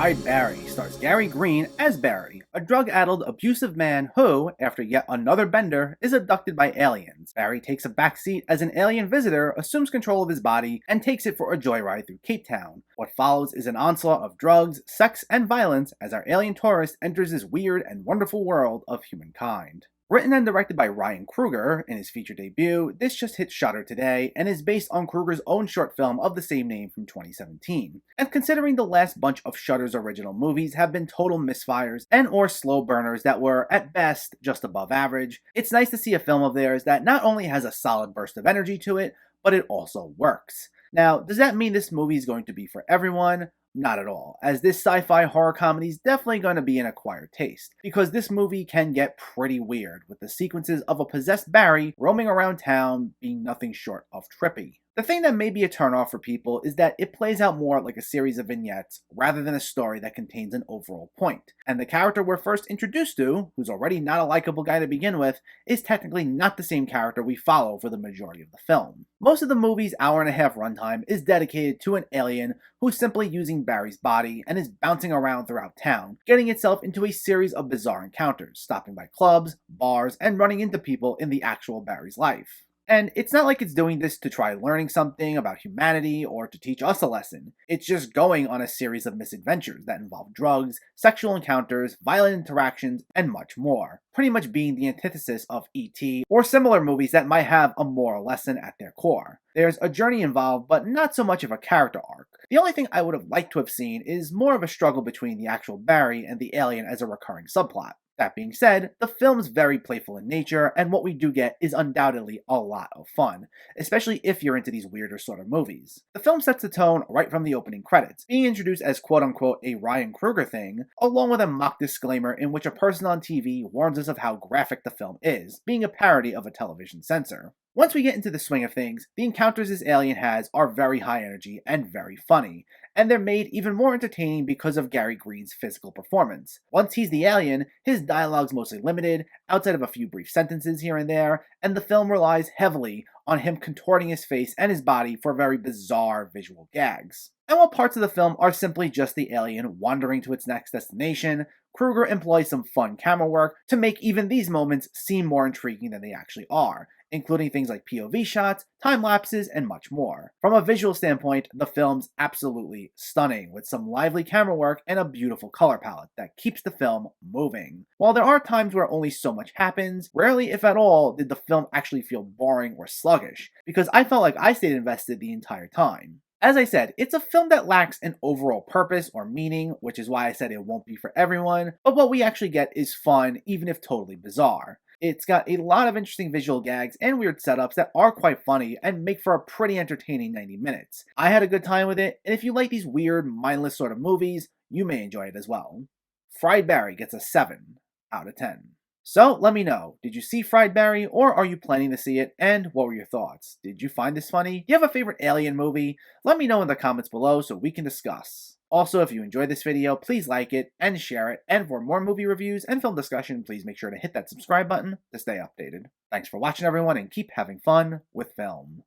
Fried Barry stars Gary Green as Barry, a drug-addled, abusive man who, after yet another bender, is abducted by aliens. Barry takes a backseat as an alien visitor assumes control of his body and takes it for a joyride through Cape Town. What follows is an onslaught of drugs, sex, and violence as our alien tourist enters this weird and wonderful world of humankind. Written and directed by Ryan Kruger in his feature debut, this just hit Shudder today and is based on Kruger's own short film of the same name from 2017. And considering the last bunch of Shudder's original movies have been total misfires and or slow burners that were, at best, just above average, it's nice to see a film of theirs that not only has a solid burst of energy to it, but it also works. Now, does that mean this movie is going to be for everyone? Not at all, as this sci-fi horror comedy is definitely going to be an acquired taste, because this movie can get pretty weird, with the sequences of a possessed Barry roaming around town being nothing short of trippy. The thing that may be a turnoff for people is that it plays out more like a series of vignettes rather than a story that contains an overall point. And the character we're first introduced to, who's already not a likable guy to begin with, is technically not the same character we follow for the majority of the film. Most of the movie's hour-and-a-half runtime is dedicated to an alien who's simply using Barry's body and is bouncing around throughout town, getting itself into a series of bizarre encounters, stopping by clubs, bars, and running into people in the actual Barry's life. And it's not like it's doing this to try learning something about humanity or to teach us a lesson. It's just going on a series of misadventures that involve drugs, sexual encounters, violent interactions, and much more. Pretty much being the antithesis of E.T. or similar movies that might have a moral lesson at their core. There's a journey involved, but not so much of a character arc. The only thing I would have liked to have seen is more of a struggle between the actual Barry and the alien as a recurring subplot. That being said, the film's very playful in nature, and what we do get is undoubtedly a lot of fun, especially if you're into these weirder sort of movies. The film sets the tone right from the opening credits, being introduced as quote-unquote a Ryan Kruger thing, along with a mock disclaimer in which a person on TV warns us of how graphic the film is, being a parody of a television censor. Once we get into the swing of things, the encounters this alien has are very high energy and very funny, and they're made even more entertaining because of Gary Green's physical performance. Once he's the alien, his dialogue's mostly limited, outside of a few brief sentences here and there, and the film relies heavily on him contorting his face and his body for very bizarre visual gags. And while parts of the film are simply just the alien wandering to its next destination, Kruger employs some fun camera work to make even these moments seem more intriguing than they actually are, including things like POV shots, time lapses, and much more. From a visual standpoint, the film's absolutely stunning, with some lively camera work and a beautiful color palette that keeps the film moving. While there are times where only so much happens, rarely if at all did the film actually feel boring or sluggish, because I felt like I stayed invested the entire time. As I said, it's a film that lacks an overall purpose or meaning, which is why I said it won't be for everyone, but what we actually get is fun, even if totally bizarre. It's got a lot of interesting visual gags and weird setups that are quite funny and make for a pretty entertaining 90 minutes. I had a good time with it, and if you like these weird, mindless sort of movies, you may enjoy it as well. Fried Barry gets a 7 out of 10. So let me know, did you see Fried Barry, or are you planning to see it, and what were your thoughts? Did you find this funny? Do you have a favorite alien movie? Let me know in the comments below so we can discuss. Also, if you enjoyed this video, please like it and share it, and for more movie reviews and film discussion, please make sure to hit that subscribe button to stay updated. Thanks for watching everyone, and keep having fun with film.